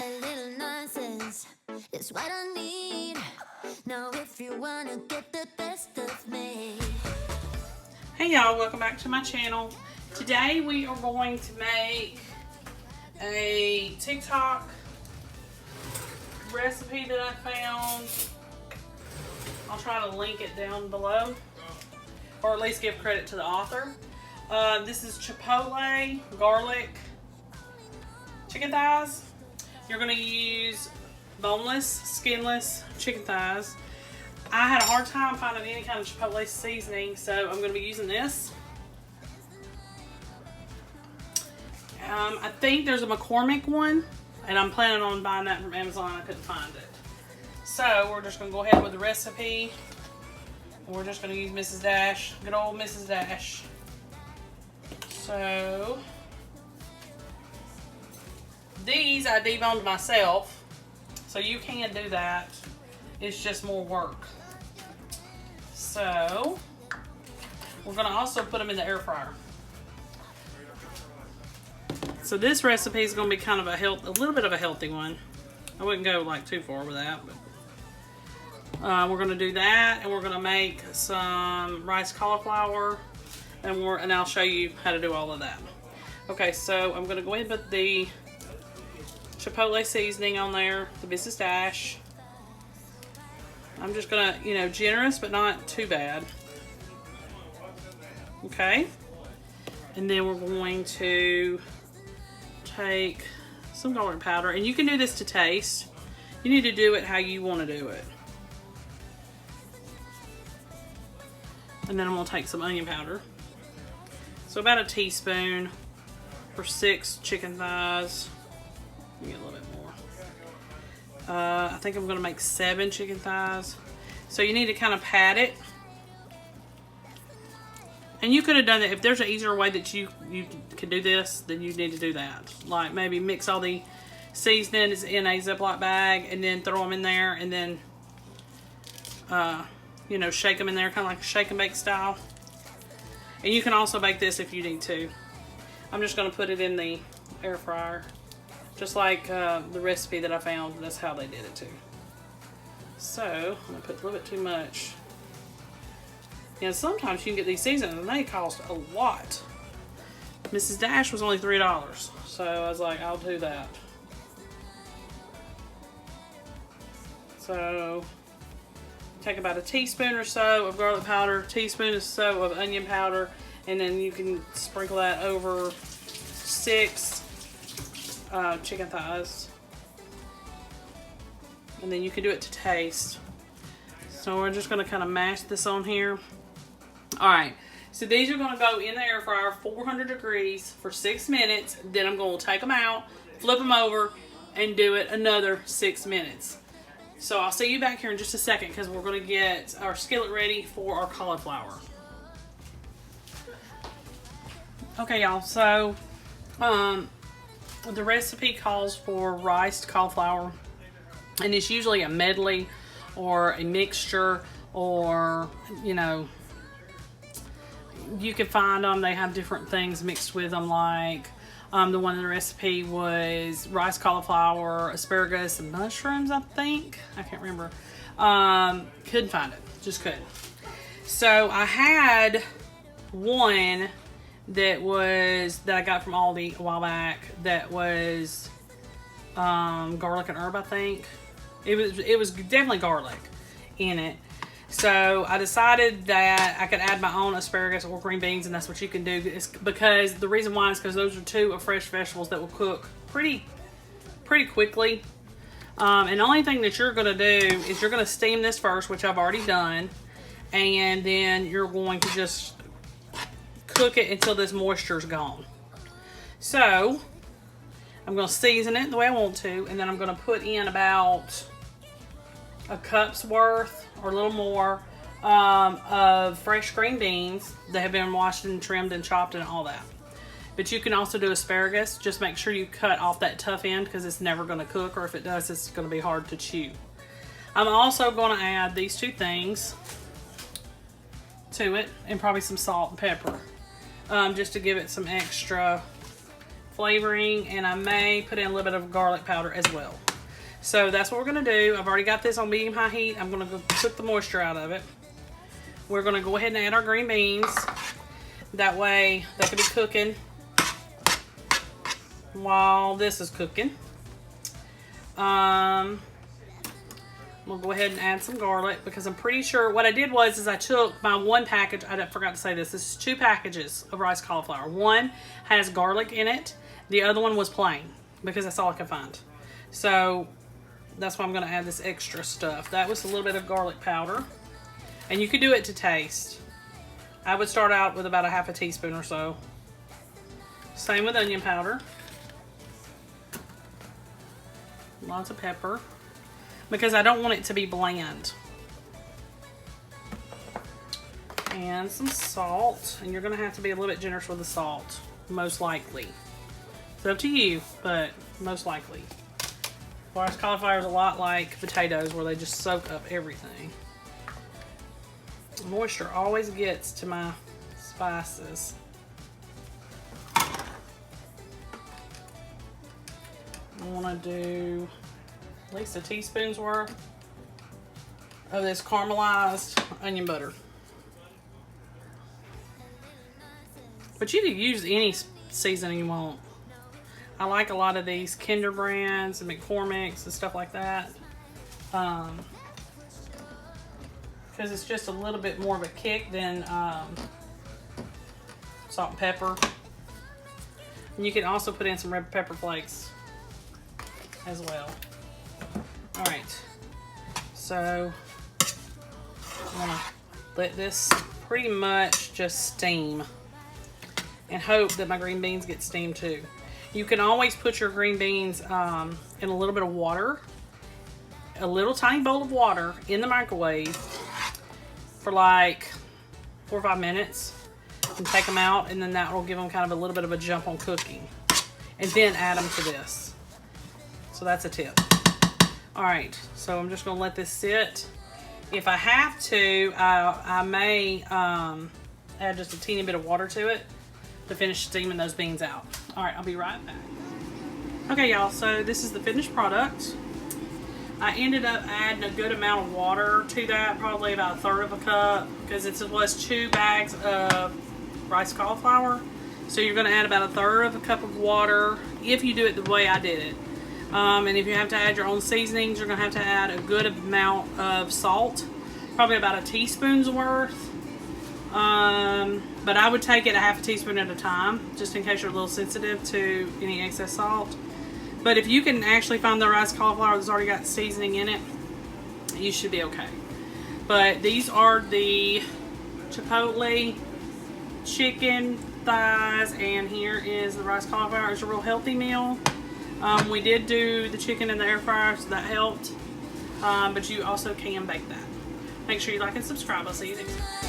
A little nonsense is what I need. Now if you wanna get the best of me. Hey y'all, welcome back to my channel. Today we are going to make a TikTok recipe that I found. I'll try to link it down below, or at least give credit to the author. This is Chipotle garlic chicken thighs. You're going to use boneless, skinless chicken thighs. I had a hard time finding any kind of Chipotle seasoning, so I'm going to be using this. I think there's a McCormick one, and I'm planning on buying that from Amazon. I couldn't find it. So we're just going to go ahead with the recipe. We're just going to use Mrs. Dash, good old Mrs. Dash. So these I deboned myself, so you can do that. It's just more work. So we're going to also put them in the air fryer. So this recipe is going to be kind of a little bit of a healthy one. I wouldn't go like too far with that, but we're going to do that, and we're going to make some rice cauliflower, and I'll show you how to do all of that. Okay, so I'm going to go ahead and put the Chipotle seasoning on there, the Mrs. Dash. I'm just going to, generous, but not too bad. Okay. And then we're going to take some garlic powder, and you can do this to taste. You need to do it how you want to do it. And then I'm going to take some onion powder. So about a teaspoon for 6 chicken thighs. Let me get a little bit more. I think I'm going to make 7 chicken thighs. So you need to kind of pat it. And you could have done it, if there's an easier way that you can do this, then you need to do that. Like maybe mix all the seasonings in a Ziploc bag and then throw them in there, and then, shake them in there, kind of like a shake and bake style. And you can also bake this if you need to. I'm just going to put it in the air fryer. Just like the recipe that I found, that's how they did it too. So, I'm going to put a little bit too much. And sometimes you can get these seasonings and they cost a lot. Mrs. Dash was only $3. So I was like, I'll do that. So take about a teaspoon or so of garlic powder, teaspoon or so of onion powder, and then you can sprinkle that over 6 chicken thighs. And then you can do it to taste. So we're just going to kind of mash this on here. Alright, so these are going to go in the air fryer 400 degrees for 6 minutes. Then I'm going to take them out, flip them over, and do it another 6 minutes. So I'll see you back here in just a second, because we're going to get our skillet ready for our cauliflower. Okay, y'all, so the recipe calls for riced cauliflower, and it's usually a medley or a mixture, or you can find them, they have different things mixed with them, like the one in the recipe was rice, cauliflower, asparagus, and mushrooms, I think. I can't remember. Couldn't find it, just couldn't. So I had one that I got from Aldi a while back, that was garlic and herb, I think. It was definitely garlic in it. So I decided that I could add my own asparagus or green beans, and that's what you can do. It's because the reason why is because those are 2 of fresh vegetables that will cook pretty quickly. And the only thing that you're going to do is you're going to steam this first, which I've already done, and then you're going to just cook it until this moisture is gone. So I'm going to season it the way I want to, and then I'm going to put in about a cup's worth or a little more of fresh green beans that have been washed and trimmed and chopped and all that. But you can also do asparagus. Just make sure you cut off that tough end, because it's never going to cook, or if it does, it's going to be hard to chew. I'm also going to add these 2 things to it, and probably some salt and pepper, just to give it some extra flavoring, and I may put in a little bit of garlic powder as well. So that's what we're going to do. I've already got this on medium-high heat. I'm going to cook the moisture out of it. We're going to go ahead and add our green beans. That way they can be cooking while this is cooking. We'll go ahead and add some garlic because I'm pretty sure what I did was I took my one package. I forgot to say this. This is 2 packages of rice cauliflower. One has garlic in it. The other one was plain because that's all I could find. So that's why I'm going to add this extra stuff. That was a little bit of garlic powder. And you could do it to taste. I would start out with about a half a teaspoon or so. Same with onion powder. Lots of pepper. Because I don't want it to be bland. And some salt. And you're going to have to be a little bit generous with the salt. Most likely. It's up to you, but most likely. Rice cauliflower is a lot like potatoes where they just soak up everything. Moisture always gets to my spices. I want to do at least a teaspoon's worth of this caramelized onion butter. But you can use any seasoning you want. I like a lot of these Kinder brands and McCormick's and stuff like that. Because it's just a little bit more of a kick than salt and pepper. And you can also put in some red pepper flakes as well. Alright, so I'm going to let this pretty much just steam and hope that my green beans get steamed too. You can always put your green beans in a little bit of water, a little tiny bowl of water in the microwave for like 4 or 5 minutes and take them out, and then that will give them kind of a little bit of a jump on cooking, and then add them to this. So that's a tip. Alright, so I'm just going to let this sit. If I have to, I may add just a teeny bit of water to it to finish steaming those beans out. Alright, I'll be right back. Okay, y'all, so this is the finished product. I ended up adding a good amount of water to that, probably about 1/3 of a cup, because it was 2 bags of rice cauliflower. So you're going to add about 1/3 of a cup of water if you do it the way I did it. And if you have to add your own seasonings, you're going to have to add a good amount of salt, probably about a teaspoon's worth. But I would take it a half a teaspoon at a time, just in case you're a little sensitive to any excess salt. But if you can actually find the rice cauliflower that's already got seasoning in it, you should be okay. But these are the Chipotle chicken thighs, and here is the rice cauliflower. It's a real healthy meal. We did do the chicken in the air fryer, so that helped. But you also can bake that. Make sure you like and subscribe. I'll see you next time.